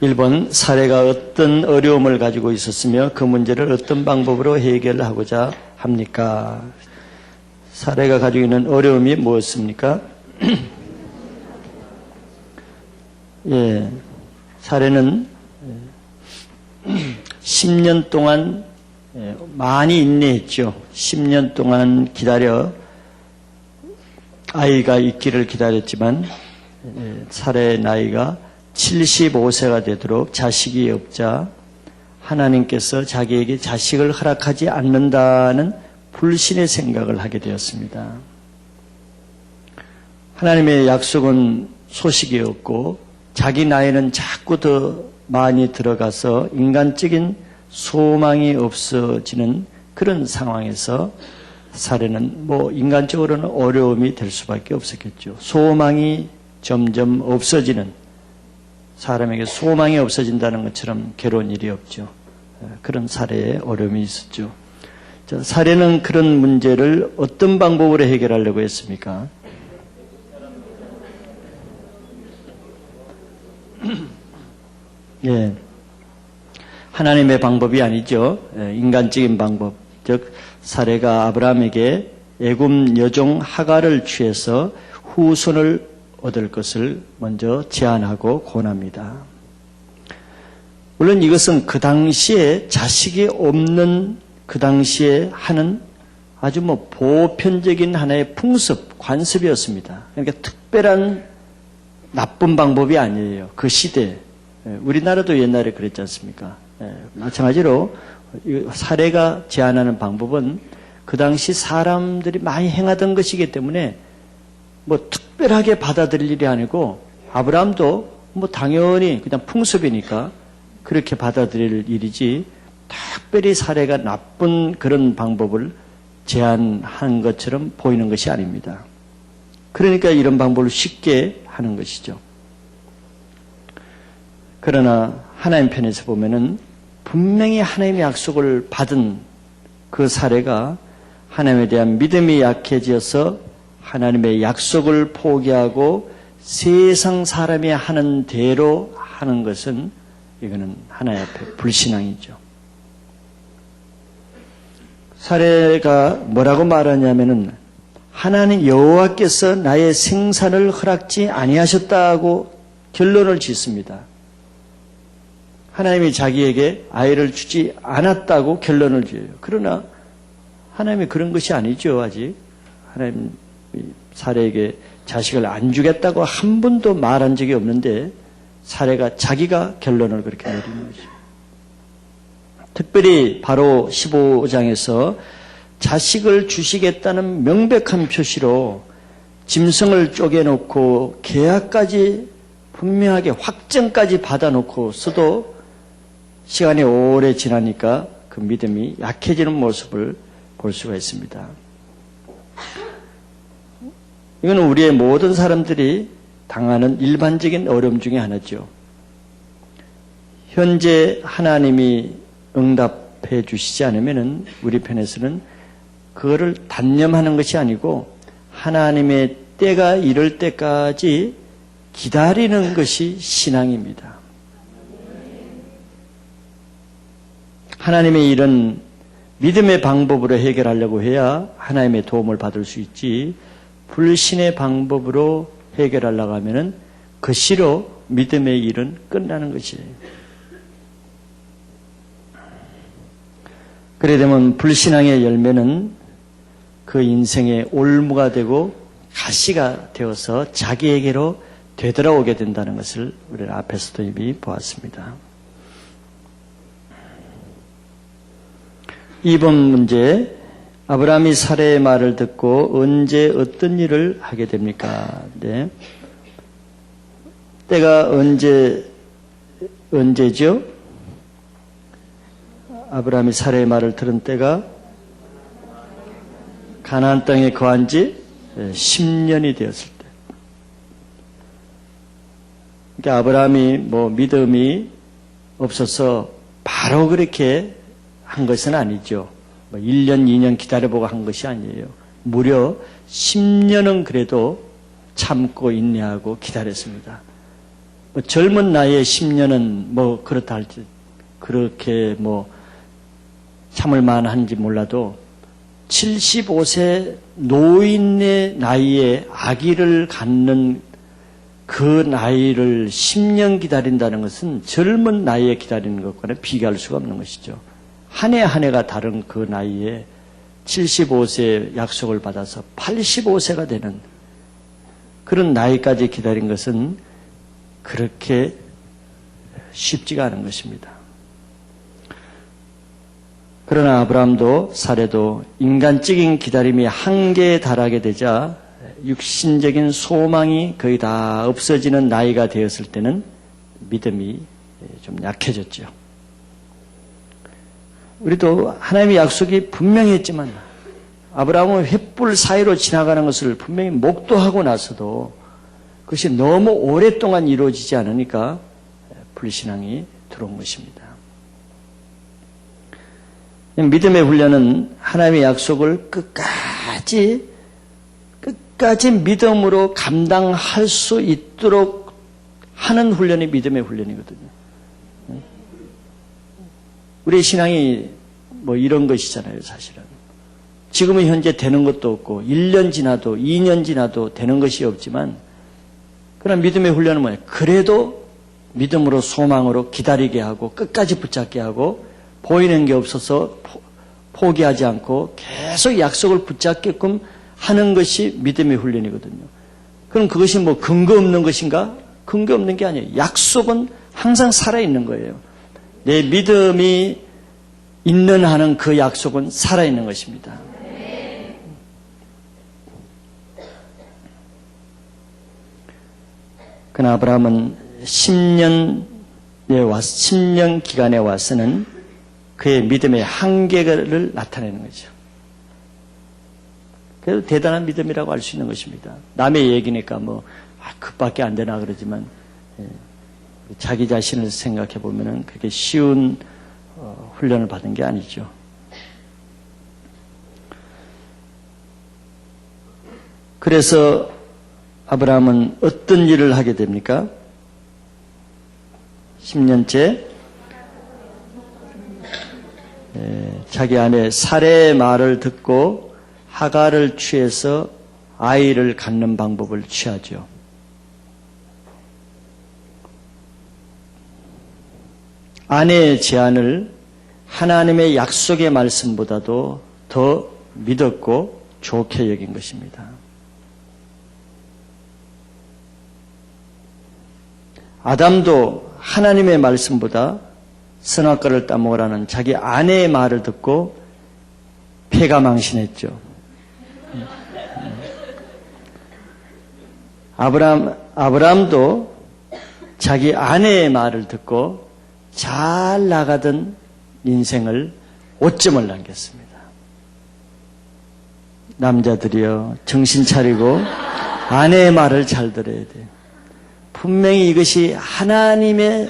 1번, 사례가 어떤 어려움을 가지고 있었으며 그 문제를 어떤 방법으로 해결하고자 합니까? 사례가 가지고 있는 어려움이 무엇입니까? 예, 사례는 10년 동안 많이 인내했죠. 10년 동안 기다려 아이가 있기를 기다렸지만 사례의 나이가 75세가 되도록 자식이 없자 하나님께서 자기에게 자식을 허락하지 않는다는 불신의 생각을 하게 되었습니다. 하나님의 약속은 소식이 없고 자기 나이는 자꾸 더 많이 들어가서 인간적인 소망이 없어지는 그런 상황에서 사례는 인간적으로는 어려움이 될 수밖에 없었겠죠. 소망이 점점 없어지는, 사람에게 소망이 없어진다는 것처럼 괴로운 일이 없죠. 그런 사례에 어려움이 있었죠. 자, 사례는 그런 문제를 어떤 방법으로 해결하려고 했습니까? 예, 하나님의 방법이 아니죠. 인간적인 방법. 즉 사례가 아브라함에게 애굽 여종 하갈을 취해서 후손을 얻을 것을 먼저 제안하고 권합니다. 물론 이것은 그 당시에 자식이 없는 그 당시에 하는 아주 보편적인 하나의 풍습, 관습이었습니다. 그러니까 특별한 나쁜 방법이 아니에요. 그 시대에. 우리나라도 옛날에 그랬지 않습니까? 마찬가지로 사례가 제안하는 방법은 그 당시 사람들이 많이 행하던 것이기 때문에 특별하게 받아들일 일이 아니고 아브라함도 당연히 그냥 풍습이니까 그렇게 받아들일 일이지 특별히 사례가 나쁜 그런 방법을 제안한 것처럼 보이는 것이 아닙니다. 그러니까 이런 방법을 쉽게 하는 것이죠. 그러나 하나님 편에서 보면은 분명히 하나님의 약속을 받은 그 사례가 하나님에 대한 믿음이 약해져서 하나님의 약속을 포기하고 세상 사람이 하는 대로 하는 것은 이거는 하나님 앞에 불신앙이죠. 사례가 뭐라고 말하냐면은 하나님 여호와께서 나의 생산을 허락지 아니하셨다고 결론을 짓습니다. 하나님이 자기에게 아이를 주지 않았다고 결론을 지어요. 그러나 하나님이 그런 것이 아니죠. 아직 하나님 사례에게 자식을 안 주겠다고 한 번도 말한 적이 없는데 사례가 자기가 결론을 그렇게 내리는 거죠. 특별히 바로 15장에서 자식을 주시겠다는 명백한 표시로 짐승을 쪼개놓고 계약까지 분명하게 확정까지 받아놓고서도 시간이 오래 지나니까 그 믿음이 약해지는 모습을 볼 수가 있습니다. 이거는 우리의 모든 사람들이 당하는 일반적인 어려움 중에 하나죠. 현재 하나님이 응답해 주시지 않으면은 우리 편에서는 그거를 단념하는 것이 아니고 하나님의 때가 이럴 때까지 기다리는 것이 신앙입니다. 하나님의 이런 믿음의 방법으로 해결하려고 해야 하나님의 도움을 받을 수 있지, 불신의 방법으로 해결하려고 하면은 그 시로 믿음의 일은 끝나는 것이에요. 그래 되면 불신앙의 열매는 그 인생의 올무가 되고 가시가 되어서 자기에게로 되돌아오게 된다는 것을 우리는 앞에서도 이미 보았습니다. 2번 문제, 아브라함이 사례의 말을 듣고 언제 어떤 일을 하게 됩니까? 네. 때가 언제죠? 아브라함이 사례의 말을 들은 때가 가나안 땅에 거한 지 10년이 되었을 때. 그러니까 아브라함이 믿음이 없어서 바로 그렇게 한 것은 아니죠. 1년, 2년 기다려보고 한 것이 아니에요. 무려 10년은 그래도 참고 인내하고 기다렸습니다. 뭐 젊은 나이에 10년은 뭐 그렇다 할지 그렇게 뭐 참을 만한지 몰라도 75세 노인의 나이에 아기를 갖는 그 나이를 10년 기다린다는 것은 젊은 나이에 기다리는 것과는 비교할 수가 없는 것이죠. 한 해 한 해가 다른 그 나이에 75세 약속을 받아서 85세가 되는 그런 나이까지 기다린 것은 그렇게 쉽지가 않은 것입니다. 그러나 아브라함도 사례도 인간적인 기다림이 한계에 달하게 되자 육신적인 소망이 거의 다 없어지는 나이가 되었을 때는 믿음이 좀 약해졌죠. 우리도 하나님의 약속이 분명히 했지만 아브라함은 횃불 사이로 지나가는 것을 분명히 목도하고 나서도 그것이 너무 오랫동안 이루어지지 않으니까 불신앙이 들어온 것입니다. 믿음의 훈련은 하나님의 약속을 끝까지 믿음으로 감당할 수 있도록 하는 훈련이 믿음의 훈련이거든요. 우리의 신앙이 뭐 이런 것이잖아요, 사실은. 지금은 현재 되는 것도 없고 1년 지나도 2년 지나도 되는 것이 없지만 그러나 믿음의 훈련은 뭐예요? 그래도 믿음으로 소망으로 기다리게 하고 끝까지 붙잡게 하고 보이는 게 없어서 포기하지 않고 계속 약속을 붙잡게끔 하는 것이 믿음의 훈련이거든요. 그럼 그것이 뭐 근거 없는 것인가? 근거 없는 게 아니에요. 약속은 항상 살아있는 거예요. 내 믿음이 있는 한은 그 약속은 살아있는 것입니다. 그러나 아브라함은 10년 기간에 와서는 그의 믿음의 한계를 나타내는 거죠. 그래도 대단한 믿음이라고 할 수 있는 것입니다. 남의 얘기니까 뭐 그밖에 안 되나 그러지만 자기 자신을 생각해 보면은 그렇게 쉬운 훈련을 받은 게 아니죠. 그래서 아브라함은 어떤 일을 하게 됩니까? 10년째 자기 아내 사레의 말을 듣고 하갈을 취해서 아이를 갖는 방법을 취하죠. 아내의 제안을 하나님의 약속의 말씀보다도 더 믿었고 좋게 여긴 것입니다. 아담도 하나님의 말씀보다 선악과를 따먹으라는 자기 아내의 말을 듣고 패가망신했죠. 아브라함도 자기 아내의 말을 듣고 잘 나가던 인생을 오점을 남겼습니다. 남자들이여 정신 차리고 아내의 말을 잘 들어야 돼요. 분명히 이것이 하나님의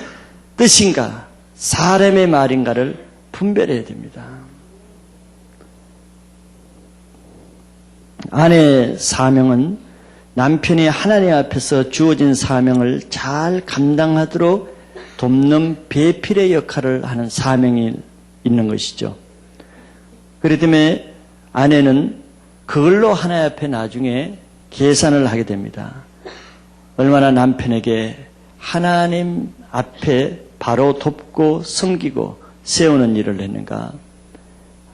뜻인가 사람의 말인가를 분별해야 됩니다. 아내의 사명은 남편이 하나님 앞에서 주어진 사명을 잘 감당하도록 돕는 배필의 역할을 하는 사명이 있는 것이죠. 그렇기 때문에 아내는 그걸로 하나님 앞에 나중에 계산을 하게 됩니다. 얼마나 남편에게 하나님 앞에 바로 돕고 섬기고 세우는 일을 했는가?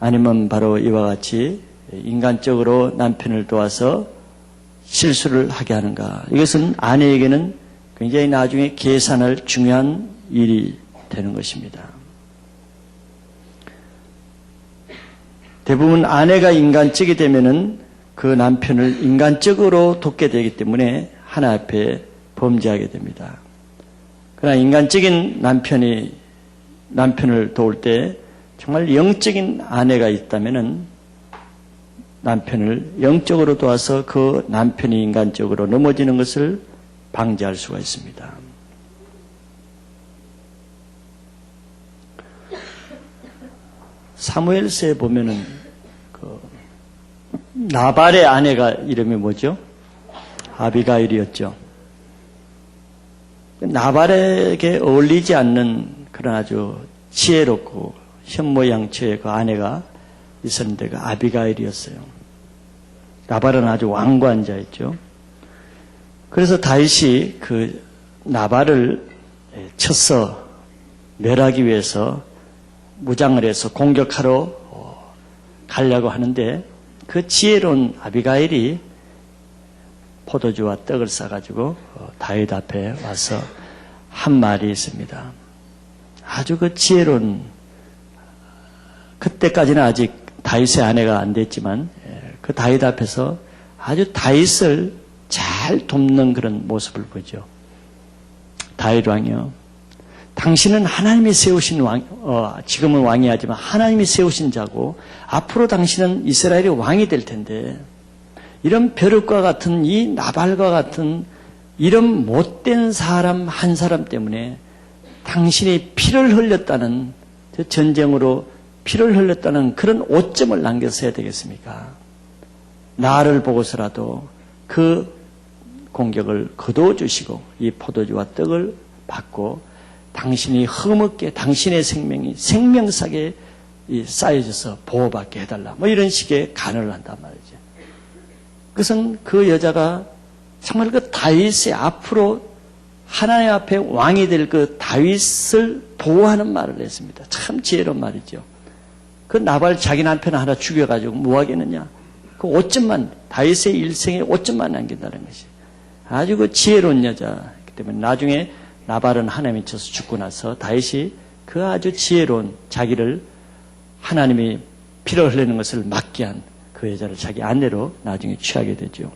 아니면 바로 이와 같이 인간적으로 남편을 도와서 실수를 하게 하는가? 이것은 아내에게는 굉장히 나중에 계산할 중요한 일이 되는 것입니다. 대부분 아내가 인간적이 되면은 그 남편을 인간적으로 돕게 되기 때문에 하나 앞에 범죄하게 됩니다. 그러나 인간적인 남편을 도울 때 정말 영적인 아내가 있다면은 남편을 영적으로 도와서 그 남편이 인간적으로 넘어지는 것을 방지할 수가 있습니다. 사무엘서에 보면은 그 나발의 아내가 이름이 뭐죠? 아비가일이었죠. 나발에게 어울리지 않는 그런 아주 지혜롭고 현모양처의 그 아내가 있었는데 그 아비가일이었어요. 나발은 아주 완고한 자였죠. 그래서 다윗이 그 나발을 쳐서 멸하기 위해서 무장을 해서 공격하러 가려고 하는데 그 지혜로운 아비가일이 포도주와 떡을 싸가지고 다윗 앞에 와서 한 말이 있습니다. 아주 그 지혜로운, 그때까지는 아직 다윗의 아내가 안 됐지만 그 다윗 앞에서 아주 다윗을 잘 돕는 그런 모습을 보죠. 다윗 왕이요, 당신은 하나님이 세우신 왕, 지금은 왕이 하지만 하나님이 세우신 자고 앞으로 당신은 이스라엘의 왕이 될 텐데 이런 벼룩과 같은 이 나발과 같은 이런 못된 사람 한 사람 때문에 당신이 피를 흘렸다는, 전쟁으로 피를 흘렸다는 그런 오점을 남겼어야 되겠습니까? 나를 보고서라도 그 공격을 거두어주시고 이 포도주와 떡을 받고 당신이 흠없게 당신의 생명이 생명사게 쌓여져서 보호받게 해달라. 뭐 이런 식의 간을 한단 말이죠. 그것은 그 여자가 정말 그 다윗의 앞으로 하나님 앞에 왕이 될 그 다윗을 보호하는 말을 했습니다. 참 지혜로운 말이죠. 그 나발 자기 남편 하나 죽여가지고 뭐 하겠느냐. 그 5점만, 다윗의 일생에 5점만 남긴다는 것이. 아주 그 지혜로운 여자이기 때문에 나중에 나발은 하나님이 쳐서 죽고 나서 다윗이 그 아주 지혜로운 자기를 하나님이 피를 흘리는 것을 막게 한 그 여자를 자기 아내로 나중에 취하게 되죠.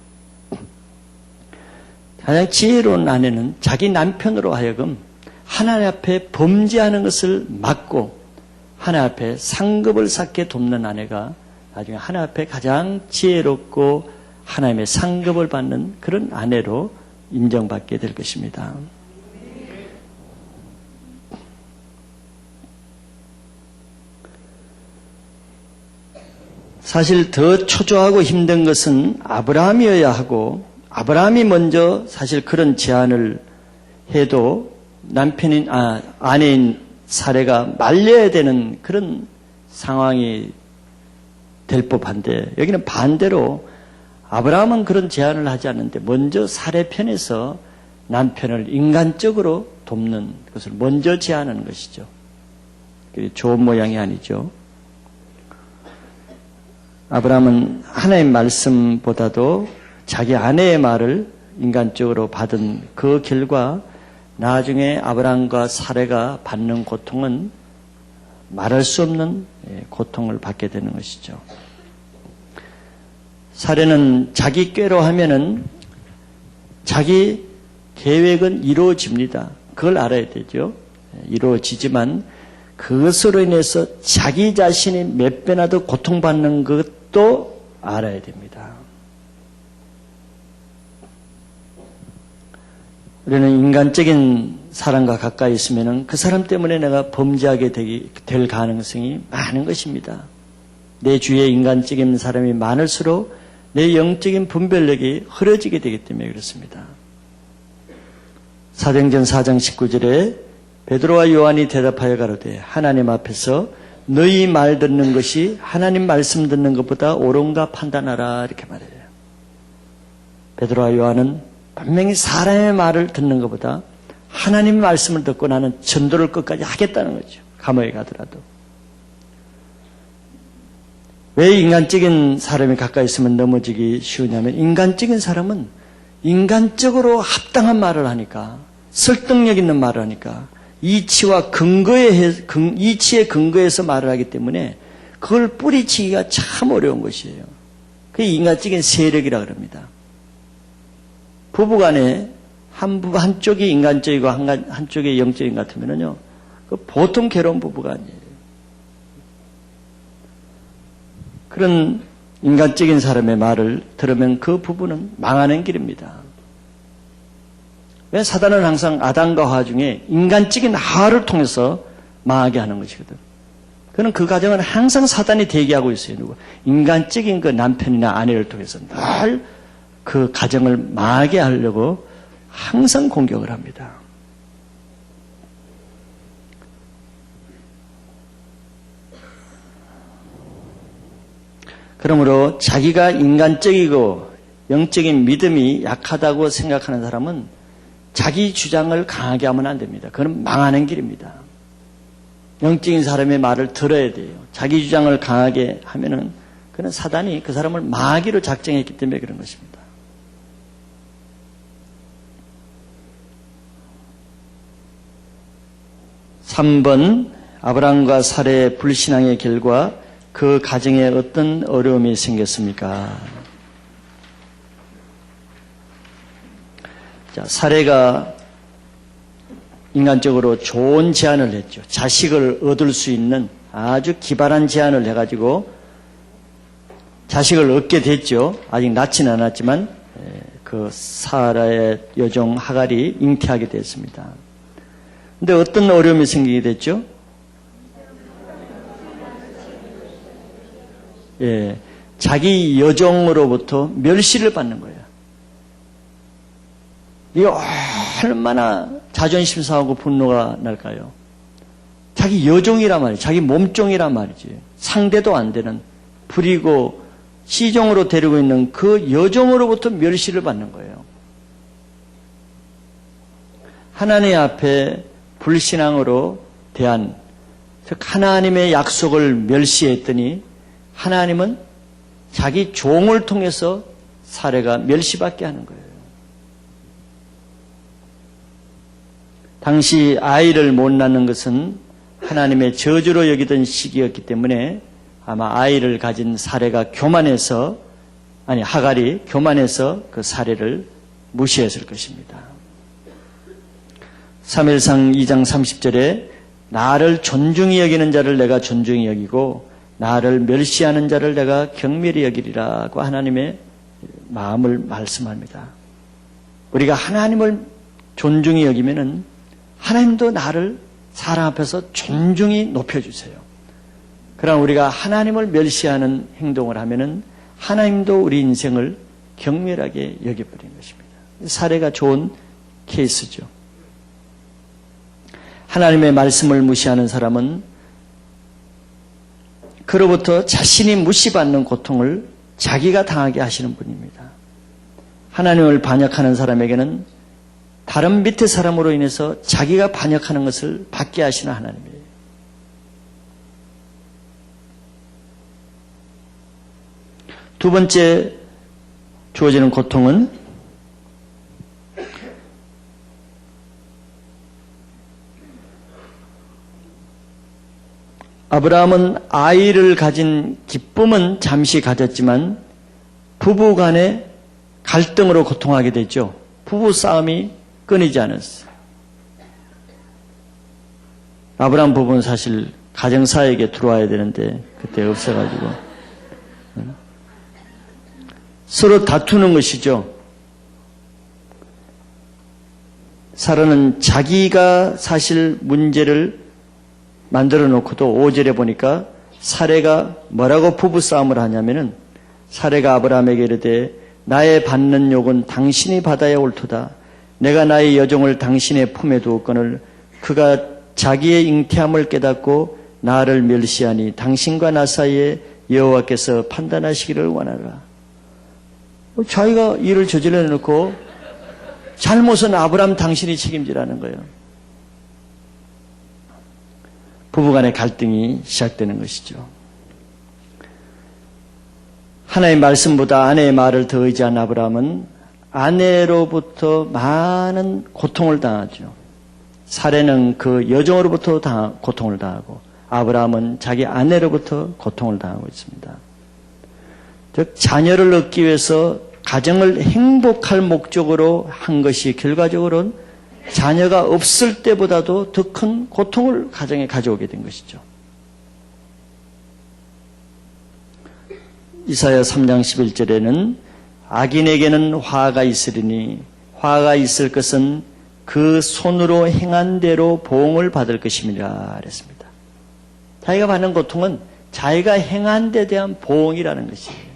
가장 지혜로운 아내는 자기 남편으로 하여금 하나님 앞에 범죄하는 것을 막고 하나님 앞에 상급을 쌓게 돕는 아내가 나중에 하나님 앞에 가장 지혜롭고 하나님의 상급을 받는 그런 아내로 인정받게 될 것입니다. 사실 더 초조하고 힘든 것은 아브라함이어야 하고 아브라함이 먼저 사실 그런 제안을 해도 남편인 아내인 사례가 말려야 되는 그런 상황이 될 법한데 여기는 반대로 아브라함은 그런 제안을 하지 않는데 먼저 사례 편에서 남편을 인간적으로 돕는 것을 먼저 제안하는 것이죠. 좋은 모양이 아니죠. 아브라함은 하나님 말씀보다도 자기 아내의 말을 인간적으로 받은 그 결과 나중에 아브라함과 사례가 받는 고통은 말할 수 없는 고통을 받게 되는 것이죠. 사례는 자기 꾀로 하면은 자기 계획은 이루어집니다. 그걸 알아야 되죠. 이루어지지만 그것으로 인해서 자기 자신이 몇 배나 더 고통받는 것도 알아야 됩니다. 우리는 인간적인 사람과 가까이 있으면 그 사람 때문에 내가 범죄하게 될 가능성이 많은 것입니다. 내 주위에 인간적인 사람이 많을수록 내 영적인 분별력이 흐려지게 되기 때문에 그렇습니다. 사도행전 4장 19절에 베드로와 요한이 대답하여 가로되 하나님 앞에서 너희 말 듣는 것이 하나님 말씀 듣는 것보다 옳은가 판단하라 이렇게 말해요. 베드로와 요한은 분명히 사람의 말을 듣는 것보다 하나님 말씀을 듣고 나는 전도를 끝까지 하겠다는 거죠. 감옥에 가더라도. 왜 인간적인 사람이 가까이 있으면 넘어지기 쉬우냐면 인간적인 사람은 인간적으로 합당한 말을 하니까 설득력 있는 말을 하니까 이치의 근거에서 말을 하기 때문에 그걸 뿌리치기가 참 어려운 것이에요. 그게 인간적인 세력이라 그럽니다. 부부간에 한쪽이 인간적이고 한쪽이 영적인 것 같으면요, 그 보통 괴로운 부부가 아니에요. 그런 인간적인 사람의 말을 들으면 그 부부는 망하는 길입니다. 왜 사단은 항상 아담과 하와 중에 인간적인 하와를 통해서 망하게 하는 것이거든. 그는 그 과정은 항상 사단이 대기하고 있어요. 누구? 인간적인 그 남편이나 아내를 통해서 늘 그 가정을 망하게 하려고 항상 공격을 합니다. 그러므로 자기가 인간적이고 영적인 믿음이 약하다고 생각하는 사람은 자기 주장을 강하게 하면 안 됩니다. 그건 망하는 길입니다. 영적인 사람의 말을 들어야 돼요. 자기 주장을 강하게 하면은 그는 사단이 그 사람을 망하기로 작정했기 때문에 그런 것입니다. (3번) 아브라함과 사레의 불신앙의 결과 그 가정에 어떤 어려움이 생겼습니까? 자, 사레가 인간적으로 좋은 제안을 했죠. 자식을 얻을 수 있는 아주 기발한 제안을 해가지고 자식을 얻게 됐죠. 아직 낳지는 않았지만 그 사라의 여종 하갈이 잉태하게 됐습니다. 근데 어떤 어려움이 생기게 됐죠? 자기 여종으로부터 멸시를 받는 거예요. 이게 얼마나 자존심 상하고 분노가 날까요? 자기 여종이란 말이에요. 자기 몸종이란 말이지. 상대도 안 되는 부리고 시종으로 데리고 있는 그 여종으로부터 멸시를 받는 거예요. 하나님 앞에 불신앙으로 대한 즉 하나님의 약속을 멸시했더니 하나님은 자기 종을 통해서 사례가 멸시받게 하는 거예요. 당시 아이를 못 낳는 것은 하나님의 저주로 여기던 시기였기 때문에 아마 아이를 가진 사례가 교만해서 하갈이 교만해서 그 사례를 무시했을 것입니다. 사무엘상 2장 30절에 나를 존중히 여기는 자를 내가 존중히 여기고 나를 멸시하는 자를 내가 경멸히 여기리라고 하나님의 마음을 말씀합니다. 우리가 하나님을 존중히 여기면은 하나님도 나를 사람 앞에서 존중히 높여주세요. 그러나 우리가 하나님을 멸시하는 행동을 하면은 하나님도 우리 인생을 경멸하게 여겨버리는 것입니다. 사례가 좋은 케이스죠. 하나님의 말씀을 무시하는 사람은 그로부터 자신이 무시받는 고통을 자기가 당하게 하시는 분입니다. 하나님을 반역하는 사람에게는 다른 밑에 사람으로 인해서 자기가 반역하는 것을 받게 하시는 하나님이에요. 두 번째 주어지는 고통은 아브라함은 아이를 가진 기쁨은 잠시 가졌지만 부부 간의 갈등으로 고통하게 됐죠. 부부 싸움이 끊이지 않았어요. 아브라함 부부는 사실 가정사에게 들어와야 되는데 그때 없어가지고 서로 다투는 것이죠. 사라는 자기가 사실 문제를 만들어 놓고도 5절에 보니까 사레가 뭐라고 부부싸움을 하냐면은 사레가 아브라함에게 이르되 나의 받는 욕은 당신이 받아야 옳도다. 내가 나의 여종을 당신의 품에 두었거늘 그가 자기의 잉태함을 깨닫고 나를 멸시하니 당신과 나 사이에 여호와께서 판단하시기를 원하라. 자기가 일을 저질러 놓고 잘못은 아브라함 당신이 책임지라는 거예요. 부부간의 갈등이 시작되는 것이죠. 하나님의 말씀보다 아내의 말을 더 의지한 아브라함은 아내로부터 많은 고통을 당하죠. 사레는 그 여종으로부터 고통을 당하고 아브라함은 자기 아내로부터 고통을 당하고 있습니다. 즉 자녀를 얻기 위해서 가정을 행복할 목적으로 한 것이 결과적으로는 자녀가 없을 때보다도 더 큰 고통을 가정에 가져오게 된 것이죠. 이사야 3장 11절에는 악인에게는 화가 있으리니 화가 있을 것은 그 손으로 행한 대로 보응을 받을 것입니다. 그랬습니다. 자기가 받는 고통은 자기가 행한 데 대한 보응이라는 것이에요.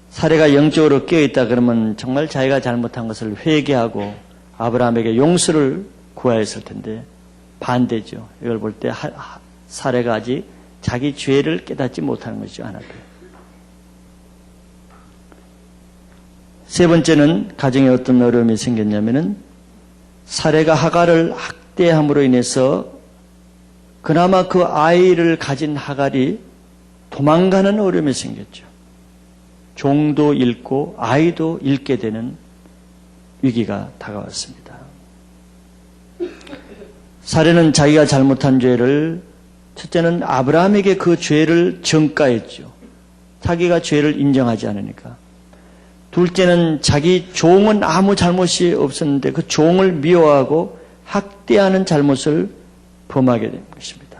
사례가 영적으로 깨어있다 그러면 정말 자기가 잘못한 것을 회개하고 아브라함에게 용서를 구하였을 텐데 반대죠. 이걸 볼 때 사례가 아직 자기 죄를 깨닫지 못하는 것이죠. 하나도. 세 번째는 가정에 어떤 어려움이 생겼냐면은 사례가 하갈을 학대함으로 인해서 그나마 그 아이를 가진 하갈이 도망가는 어려움이 생겼죠. 종도 잃고 아이도 잃게 되는 위기가 다가왔습니다. 사례는 자기가 잘못한 죄를 첫째는 아브라함에게 그 죄를 전가했죠. 자기가 죄를 인정하지 않으니까. 둘째는 자기 종은 아무 잘못이 없었는데 그 종을 미워하고 학대하는 잘못을 범하게 된 것입니다.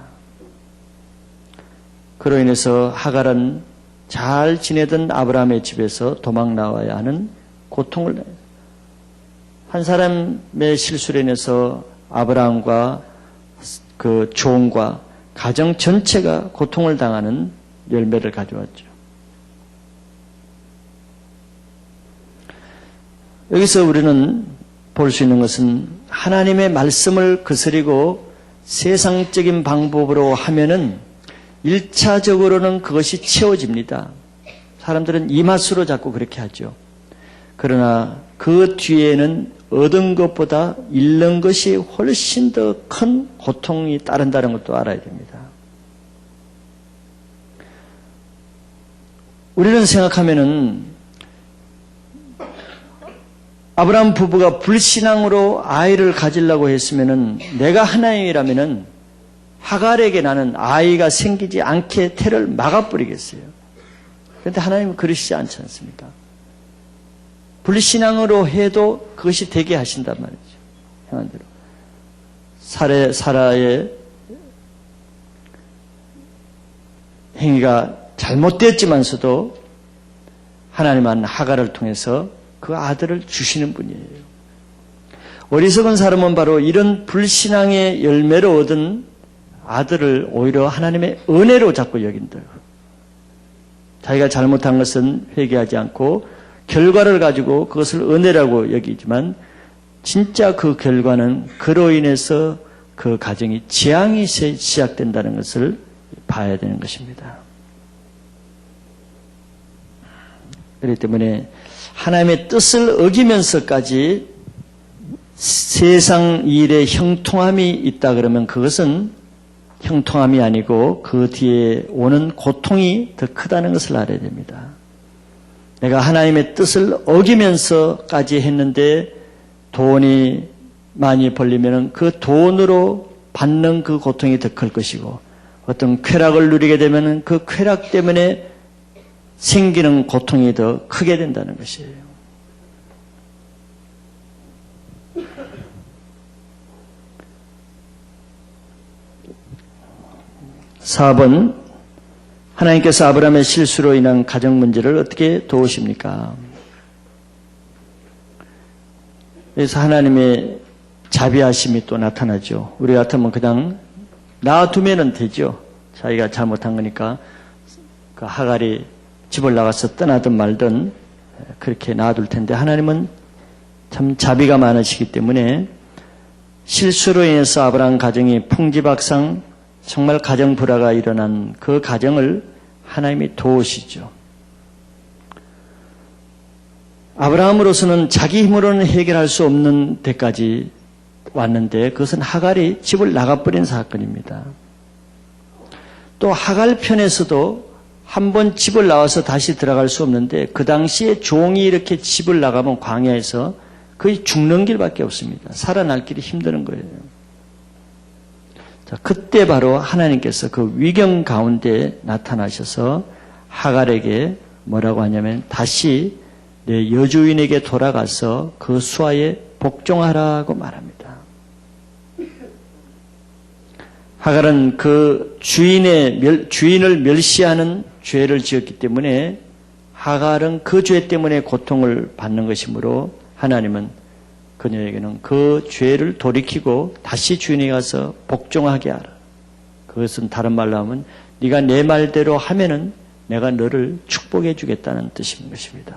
그로 인해서 하갈은 잘 지내던 아브라함의 집에서 도망 나와야 하는 고통을 내요. 한 사람의 실수로 인해서 아브라함과 그 종과 가정 전체가 고통을 당하는 열매를 가져왔죠. 여기서 우리는 볼 수 있는 것은 하나님의 말씀을 거스리고 세상적인 방법으로 하면은 1차적으로는 그것이 채워집니다. 사람들은 이 맛으로 자꾸 그렇게 하죠. 그러나 그 뒤에는 얻은 것보다 잃는 것이 훨씬 더 큰 고통이 따른다는 것도 알아야 됩니다. 우리는 생각하면은 아브라함 부부가 불신앙으로 아이를 가지려고 했으면은 내가 하나님이라면은 하갈에게 나는 아이가 생기지 않게 태를 막아버리겠어요. 그런데 하나님은 그러시지 않지 않습니까? 불신앙으로 해도 그것이 되게 하신단 말이죠. 행한 대로. 사라의 행위가 잘못되었지만서도 하나님은 하갈을 통해서 그 아들을 주시는 분이에요. 어리석은 사람은 바로 이런 불신앙의 열매를 얻은 아들을 오히려 하나님의 은혜로 자꾸 여긴다. 자기가 잘못한 것은 회개하지 않고 결과를 가지고 그것을 은혜라고 여기지만 진짜 그 결과는 그로 인해서 그 가정이 재앙이 시작된다는 것을 봐야 되는 것입니다. 그렇기 때문에 하나님의 뜻을 어기면서까지 세상 일에 형통함이 있다 그러면 그것은 형통함이 아니고 그 뒤에 오는 고통이 더 크다는 것을 알아야 됩니다. 내가 하나님의 뜻을 어기면서까지 했는데 돈이 많이 벌리면 그 돈으로 받는 그 고통이 더 클 것이고 어떤 쾌락을 누리게 되면 그 쾌락 때문에 생기는 고통이 더 크게 된다는 것이에요. (4번) 하나님께서 아브라함의 실수로 인한 가정 문제를 어떻게 도우십니까? 그래서 하나님의 자비하심이 또 나타나죠. 우리 같으면 그냥 놔두면 되죠. 자기가 잘못한 거니까 그 하갈이 집을 나가서 떠나든 말든 그렇게 놔둘 텐데 하나님은 참 자비가 많으시기 때문에 실수로 인해서 아브라함 가정이 풍지박상 정말 가정 불화가 일어난 그 가정을 하나님이 도우시죠. 아브라함으로서는 자기 힘으로는 해결할 수 없는 데까지 왔는데 그것은 하갈이 집을 나가버린 사건입니다. 또 하갈 편에서도 한번 집을 나와서 다시 들어갈 수 없는데 그 당시에 종이 이렇게 집을 나가면 광야에서 거의 죽는 길밖에 없습니다. 살아날 길이 힘드는 거예요. 자, 그때 바로 하나님께서 그 위경 가운데 나타나셔서 하갈에게 뭐라고 하냐면 다시 내 여주인에게 돌아가서 그 수하에 복종하라고 말합니다. 하갈은 그 주인을 멸시하는 죄를 지었기 때문에 하갈은 그 죄 때문에 고통을 받는 것이므로 하나님은 그녀에게는 그 죄를 돌이키고 다시 주인에게 가서 복종하게 하라. 그것은 다른 말로 하면 네가 내 말대로 하면은 내가 너를 축복해 주겠다는 뜻인 것입니다.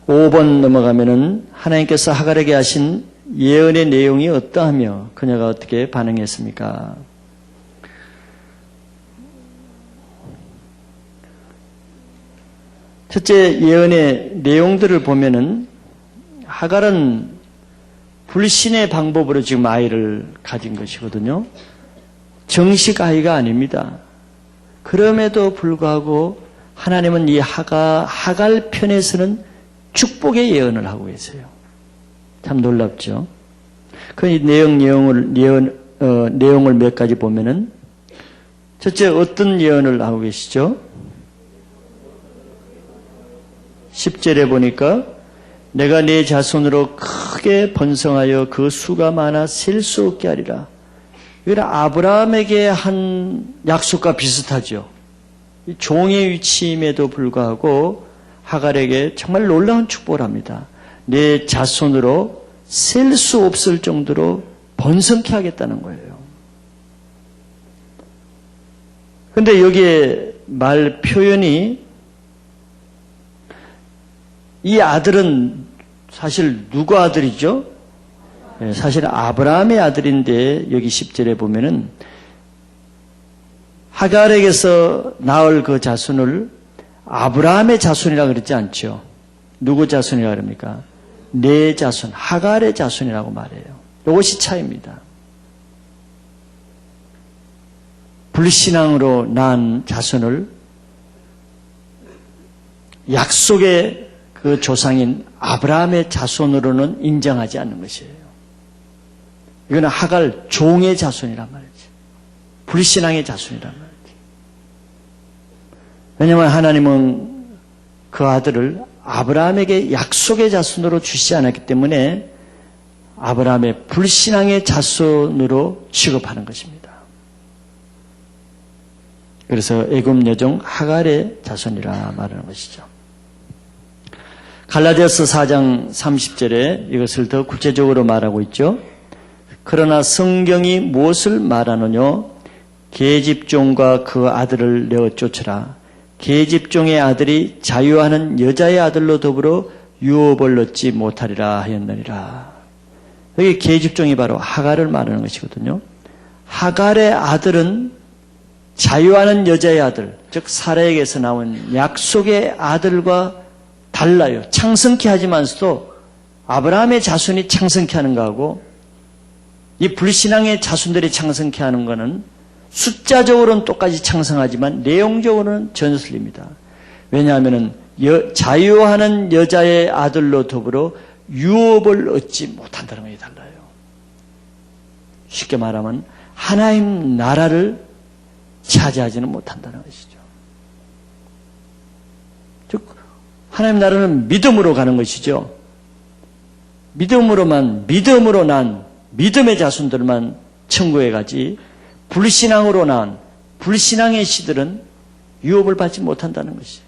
5번 넘어가면은 하나님께서 하갈에게 하신 예언의 내용이 어떠하며 그녀가 어떻게 반응했습니까? 첫째, 예언의 내용들을 보면은 하갈은 불신의 방법으로 지금 아이를 가진 것이거든요. 정식 아이가 아닙니다. 그럼에도 불구하고 하나님은 이 하갈 편에서는 축복의 예언을 하고 계세요. 참 놀랍죠. 그 내용을 몇 가지 보면은 첫째 어떤 예언을 하고 계시죠? 10절에 보니까 내가 네 자손으로 크게 번성하여 그 수가 많아 셀 수 없게 하리라. 이건 아브라함에게 한 약속과 비슷하죠. 종의 위치임에도 불구하고 하갈에게 정말 놀라운 축복을 합니다. 내 자손으로 셀 수 없을 정도로 번성케 하겠다는 거예요. 그런데 여기에 말 표현이 이 아들은 사실 누구 아들이죠? 사실 아브라함의 아들인데 여기 10절에 보면은 하갈에게서 낳을 그 자손을 아브라함의 자손이라고 그러지 않죠. 누구 자손이라고 그럽니까? 내 자손, 하갈의 자손이라고 말해요. 이것이 차이입니다. 불신앙으로 낳은 자손을 약속의 그 조상인 아브라함의 자손으로는 인정하지 않는 것이에요. 이거는 하갈 종의 자손이란 말이지. 불신앙의 자손이란 말이지. 왜냐하면 하나님은 그 아들을 아브라함에게 약속의 자손으로 주시지 않았기 때문에 아브라함의 불신앙의 자손으로 취급하는 것입니다. 그래서 애굽 여종 하갈의 자손이라 말하는 것이죠. 갈라디아서 4장 30절에 이것을 더 구체적으로 말하고 있죠. 그러나 성경이 무엇을 말하느냐? 계집종과 그 아들을 내어 쫓으라. 계집종의 아들이 자유하는 여자의 아들로 더불어 유업을 얻지 못하리라 하였느니라. 여기 계집종이 바로 하갈을 말하는 것이거든요. 하갈의 아들은 자유하는 여자의 아들, 즉 사라에게서 나온 약속의 아들과 달라요. 창성케 하지만서도 아브라함의 자손이 창성케 하는 거하고 이 불신앙의 자손들이 창성케 하는 것은 숫자적으로는 똑같이 창성하지만 내용적으로는 전설입니다. 왜냐하면 자유하는 여자의 아들로 더불어 유업을 얻지 못한다는 것이 달라요. 쉽게 말하면 하나님 나라를 차지하지는 못한다는 것이죠. 즉 하나님 나라는 믿음으로 가는 것이죠. 믿음으로 난 믿음의 자손들만 천국에 가지 불신앙으로 난 불신앙의 씨들은 유업을 받지 못한다는 것이에요.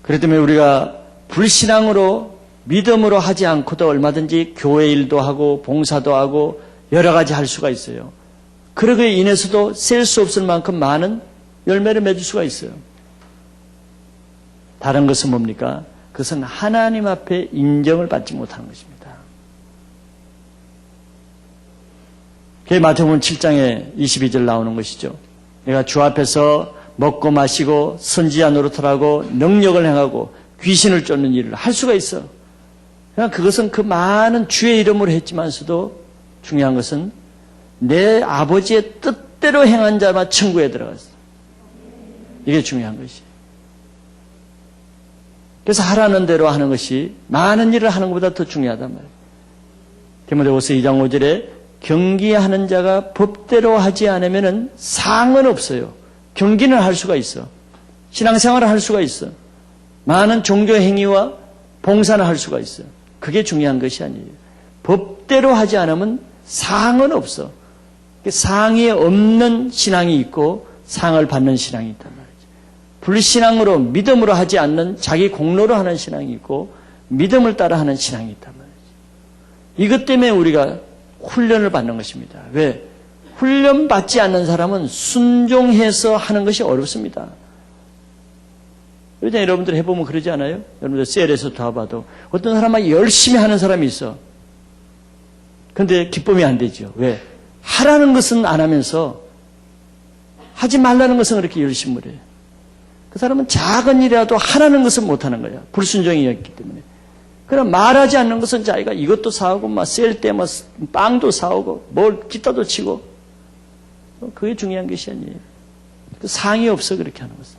그렇기 때문에 우리가 불신앙으로 믿음으로 하지 않고도 얼마든지 교회 일도 하고 봉사도 하고 여러 가지 할 수가 있어요. 그러기에 인해서도 셀 수 없을 만큼 많은 열매를 맺을 수가 있어요. 다른 것은 뭡니까? 그것은 하나님 앞에 인정을 받지 못하는 것입니다. 그게 마태복음 7장에 22절 나오는 것이죠. 내가 주 앞에서 먹고 마시고 선지자 노릇을 하고 능력을 행하고 귀신을 쫓는 일을 할 수가 있어. 그러나 그것은 그 많은 주의 이름으로 했지만서도 중요한 것은 내 아버지의 뜻대로 행한 자만 천국에 들어갔어. 이게 중요한 것이에요. 그래서 하라는 대로 하는 것이 많은 일을 하는 것보다 더 중요하단 말이에요. 디모데후서 2장 5절에 경기하는 자가 법대로 하지 않으면 상은 없어요. 경기는 할 수가 있어. 신앙생활을 할 수가 있어. 많은 종교 행위와 봉사는 할 수가 있어. 그게 중요한 것이 아니에요. 법대로 하지 않으면 상은 없어. 상이 없는 신앙이 있고 상을 받는 신앙이 있단 말이죠. 불신앙으로 믿음으로 하지 않는 자기 공로로 하는 신앙이 있고 믿음을 따라 하는 신앙이 있단 말이죠. 이것 때문에 우리가 훈련을 받는 것입니다. 왜? 훈련받지 않는 사람은 순종해서 하는 것이 어렵습니다. 요즘 여러분들 해보면 그러지 않아요? 여러분들 셀에서 다 봐도 어떤 사람은 열심히 하는 사람이 있어. 근데 기쁨이 안 되죠. 왜? 하라는 것은 안 하면서 하지 말라는 것은 그렇게 열심히 해요. 그 사람은 작은 일이라도 하라는 것은 못하는 거야. 불순종이었기 때문에. 그럼 말하지 않는 것은 자기가 이것도 사오고 막 셀 때 막 빵도 사오고 뭘 기타도 치고 그게 중요한 것이 아니에요. 그 상이 없어 그렇게 하는 것은.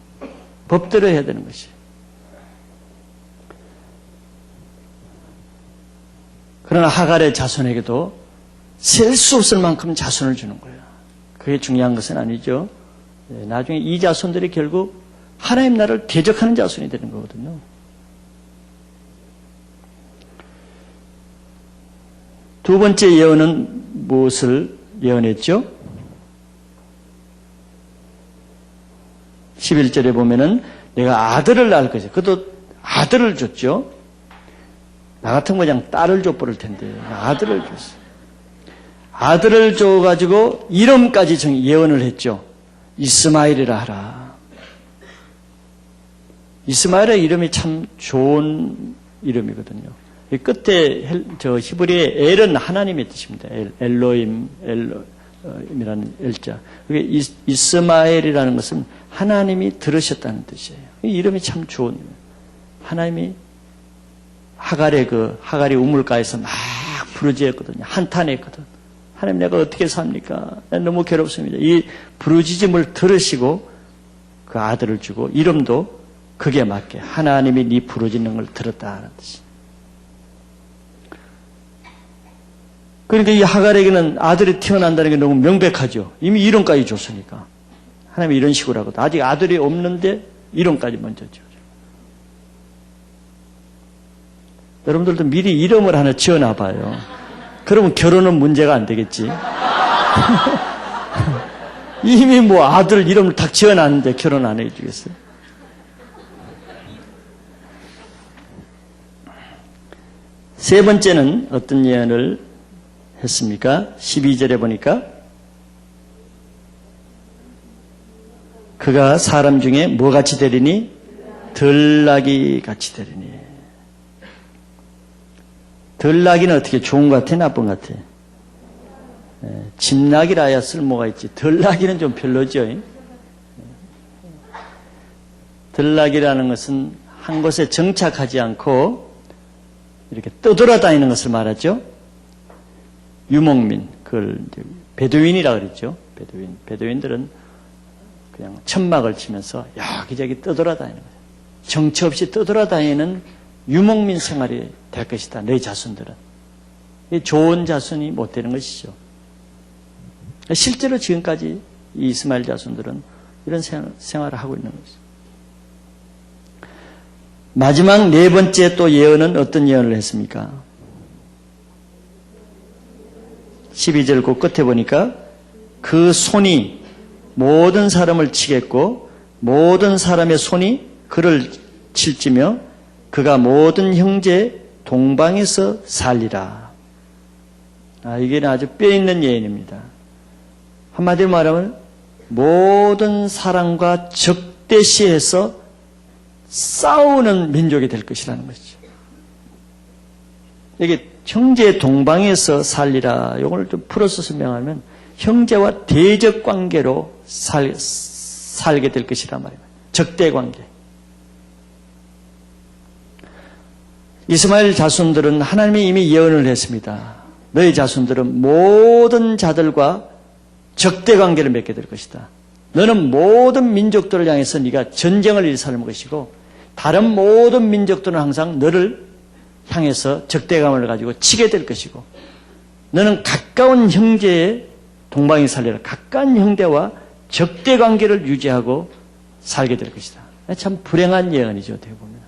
법대로 해야 되는 것이에요. 그러나 하갈의 자손에게도 셀 수 없을 만큼 자손을 주는 거예요. 그게 중요한 것은 아니죠. 나중에 이 자손들이 결국 하나님 나라를 대적하는 자손이 되는 거거든요. 두 번째 예언은 무엇을 예언했죠? 11절에 보면은 내가 아들을 낳을 것이다. 그것도 아들을 줬죠. 나 같으면 그냥 딸을 줘버릴 텐데 아들을 줬어요. 아들을 줘가지고 이름까지 예언을 했죠. 이스마엘이라 하라. 이스마엘의 이름이 참 좋은 이름이거든요. 끝에 히브리의 엘은 하나님의 뜻입니다. 엘로임이라는 엘자. 그게 이스마엘이라는 것은 하나님이 들으셨다는 뜻이에요. 이 이름이 참 좋은 이름. 하나님이 하갈이 우물가에서 막 부르짖었거든요. 한탄했거든. 하나님 내가 어떻게 삽니까? 너무 괴롭습니다. 이 부르짖음을 들으시고 그 아들을 주고 이름도 그게 맞게 하나님이 네 부르짖는 걸 들었다는 뜻이. 그러니까 이 하갈에게는 아들이 태어난다는 게 너무 명백하죠. 이미 이름까지 줬으니까. 하나님이 이런 식으로 하거든. 아직 아들이 없는데 이름까지 먼저 줘. 여러분들도 미리 이름을 하나 지어놔봐요. 그러면 결혼은 문제가 안 되겠지. 이미 뭐 아들 이름을 딱 지어놨는데 결혼 안 해주겠어요? 세 번째는 어떤 예언을 했습니까? 12절에 보니까 그가 사람 중에 뭐같이 되리니? 들나귀 같이 되리니. 들나귀는 어떻게 좋은 것 같아? 나쁜 것 같아? 집나귀라야 쓸모가 있지. 들나귀는 좀 별로죠. 들나귀라는 것은 한 곳에 정착하지 않고 이렇게 떠돌아다니는 것을 말하죠. 유목민, 그걸 베두인이라고 그랬죠. 베두인들은 그냥 천막을 치면서 여기저기 떠돌아다니는 거죠. 정처 없이 떠돌아다니는 유목민 생활이 될 것이다. 너희 자손들은. 좋은 자손이 못 되는 것이죠. 실제로 지금까지 이 이스마엘 자손들은 이런 생활을 하고 있는 것이죠. 마지막 네 번째 또 예언은 어떤 예언을 했습니까? 12절 그 끝에 보니까 그 손이 모든 사람을 치겠고 모든 사람의 손이 그를 칠지며 그가 모든 형제 동방에서 살리라. 이게 아주 뼈있는 예언입니다. 한마디로 말하면 모든 사람과 적대시해서 싸우는 민족이 될 것이라는 것이죠. 이게 형제 동방에서 살리라. 이걸 좀 풀어서 설명하면 형제와 대적 관계로 살게 될 것이란 말입니다. 적대 관계. 이스마엘 자손들은 하나님이 이미 예언을 했습니다. 너희 자손들은 모든 자들과 적대 관계를 맺게 될 것이다. 너는 모든 민족들을 향해서 네가 전쟁을 일삼을 것이고 다른 모든 민족들은 항상 너를 향해서 적대감을 가지고 치게 될 것이고 너는 가까운 형제의 동방에 살리라. 가까운 형제와 적대 관계를 유지하고 살게 될 것이다. 참 불행한 예언이죠. 어떻게 보면.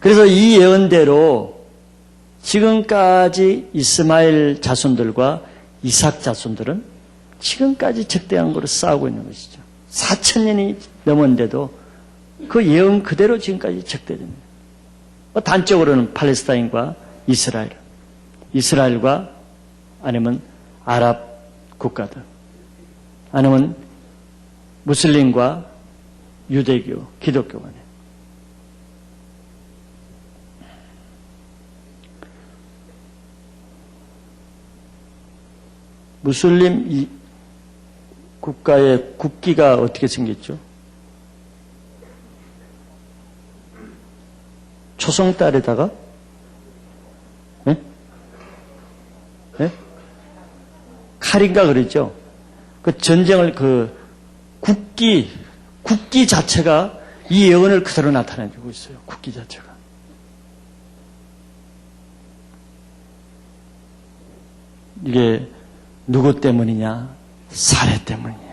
그래서 이 예언대로 지금까지 이스마엘 자손들과 이삭 자손들은 지금까지 적대한 거로 싸우고 있는 것이죠. 4,000년이 넘었는데도 그 예언 그대로 지금까지 적대됩니다. 단적으로는 팔레스타인과 이스라엘과 아니면 아랍 국가들. 아니면 무슬림과 유대교, 기독교 간에. 무슬림 국가의 국기가 어떻게 생겼죠? 초승달에다가 네? 네? 칼인가 그랬죠? 그 전쟁을 국기 자체가 이 예언을 그대로 나타내주고 있어요. 국기 자체가. 이게 누구 때문이냐? 사례 때문이냐?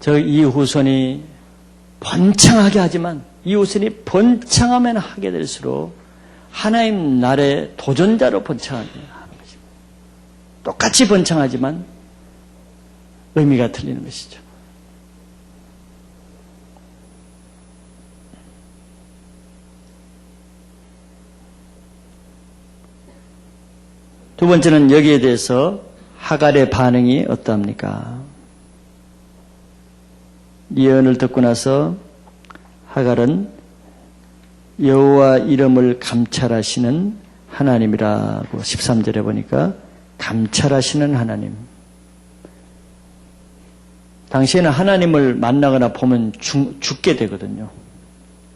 저 이후손이 번창하게 하지만 이후손이 번창하면 하게 될수록 하나님 나라의 도전자로 번창하게 하는 것입니다. 똑같이 번창하지만 의미가 틀리는 것이죠. 두 번째는 여기에 대해서 하갈의 반응이 어떠합니까? 예언을 듣고 나서 하갈은 여호와 이름을 감찰하시는 하나님이라고 13절에 보니까 감찰하시는 하나님. 당시에는 하나님을 만나거나 보면 죽게 되거든요.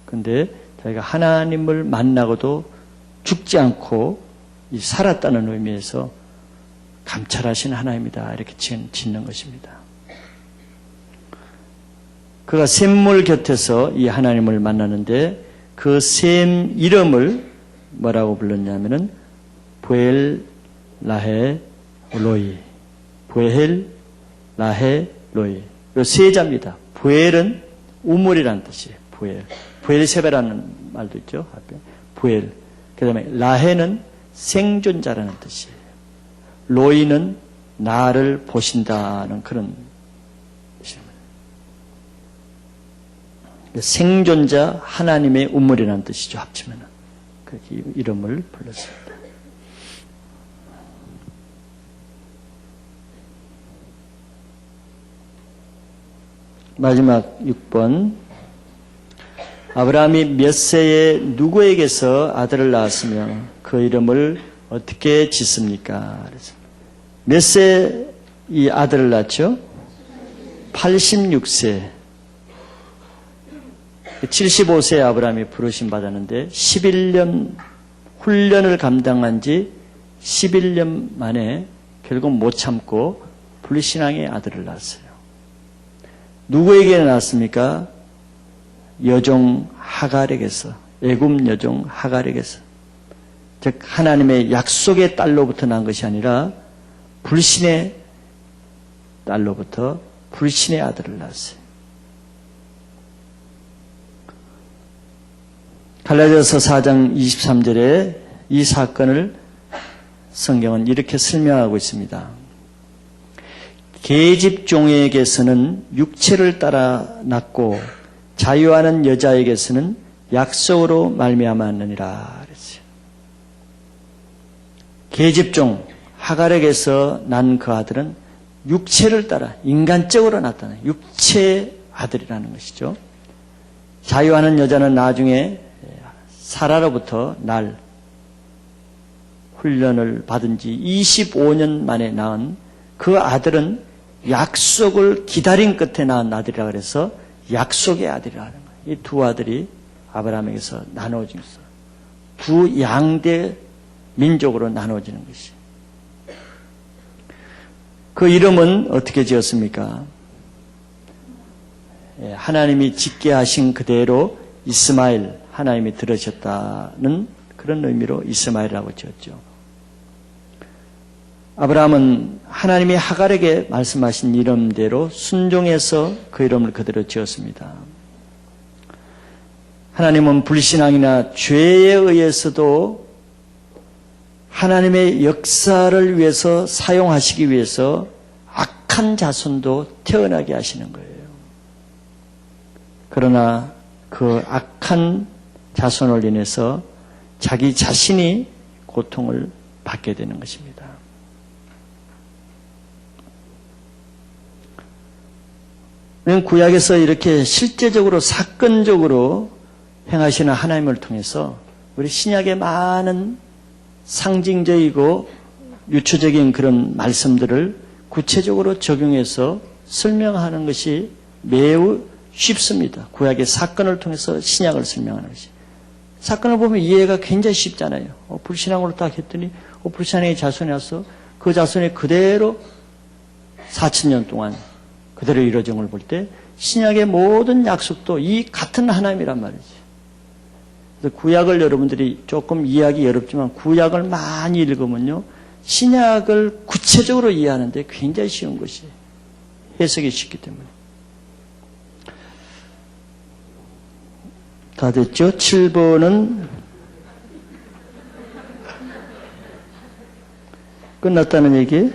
그런데 자기가 하나님을 만나고도 죽지 않고 살았다는 의미에서 감찰하시는 하나님이다 이렇게 짓는 것입니다. 그가 샘물 곁에서 이 하나님을 만나는데 그 샘 이름을 뭐라고 불렀냐면은 부엘 라헤 로이. 부엘 라헤 로이. 이 세 자입니다. 부엘은 우물이라는 뜻이에요. 부엘세베라는 말도 있죠. 부엘. 그 다음에 라헤는 생존자라는 뜻이에요. 로이는 나를 보신다는 그런 뜻입니다. 생존자 하나님의 우물이라는 뜻이죠. 합치면 그렇게 이름을 불렀습니다. 마지막 6번. 아브라함이 몇 세에 누구에게서 아들을 낳았으며 그 이름을 어떻게 짓습니까? 그래서 몇 세에 이 아들을 낳았죠? 86세. 75세에 아브라함이 부르심 받았는데 11년 훈련을 감당한 지 11년 만에 결국 못 참고 불신앙의 아들을 낳았어요. 누구에게 낳았습니까? 여종 하갈에게서, 애굽 여종 하갈에게서. 즉 하나님의 약속의 딸로부터 난 것이 아니라 불신의 딸로부터 불신의 아들을 낳았어요. 갈라디아서 4장 23절에 이 사건을 성경은 이렇게 설명하고 있습니다. 계집종에게서는 육체를 따라 낳고 자유하는 여자에게서는 약속으로 말미암았느니라 그랬어요. 계집종 하갈에게서 난 그 아들은 육체를 따라 인간적으로 나타나는 육체의 아들이라는 것이죠. 자유하는 여자는 나중에 사라로부터 날 훈련을 받은 지 25년 만에 낳은 그 아들은 약속을 기다린 끝에 낳은 아들이라 그래서 약속의 아들이라는 거예요. 이 두 아들이 아브라함에게서 나눠지면서 두 양대 민족으로 나눠지는 것이. 그 이름은 어떻게 지었습니까? 하나님이 짓게 하신 그대로 이스마엘, 하나님이 들으셨다는 그런 의미로 이스마엘이라고 지었죠. 아브라함은 하나님이 하갈에게 말씀하신 이름대로 순종해서 그 이름을 그대로 지었습니다. 하나님은 불신앙이나 죄에 의해서도 하나님의 역사를 위해서 사용하시기 위해서 악한 자손도 태어나게 하시는 거예요. 그러나 그 악한 자손을 인해서 자기 자신이 고통을 받게 되는 것입니다. 구약에서 이렇게 실제적으로 사건적으로 행하시는 하나님을 통해서 우리 신약의 많은 상징적이고 유추적인 그런 말씀들을 구체적으로 적용해서 설명하는 것이 매우 쉽습니다. 구약의 사건을 통해서 신약을 설명하는 것이. 사건을 보면 이해가 굉장히 쉽잖아요. 불신앙으로 딱 했더니 불신앙의 자손이 와서 그 자손이 그대로 4,000년 동안 그대로 이루어진 걸 볼 때 신약의 모든 약속도 이 같은 하나님이란 말이지. 그래서 구약을 여러분들이 조금 이해하기 어렵지만 구약을 많이 읽으면요. 신약을 구체적으로 이해하는데 굉장히 쉬운 것이 해석이 쉽기 때문에. 다 됐죠? 7번은 끝났다는 얘기?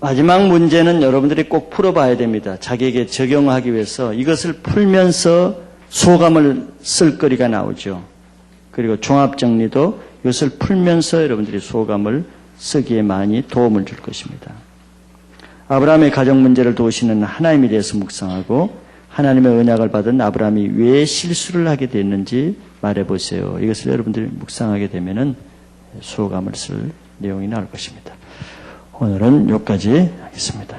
마지막 문제는 여러분들이 꼭 풀어봐야 됩니다. 자기에게 적용하기 위해서 이것을 풀면서 소감을 쓸 거리가 나오죠. 그리고 종합정리도 이것을 풀면서 여러분들이 소감을 쓰기에 많이 도움을 줄 것입니다. 아브라함의 가정 문제를 도우시는 하나님에 대해서 묵상하고 하나님의 언약을 받은 아브라함이 왜 실수를 하게 됐는지 말해보세요. 이것을 여러분들이 묵상하게 되면은 소감을 쓸 내용이 나올 것입니다. 오늘은 여기까지 하겠습니다.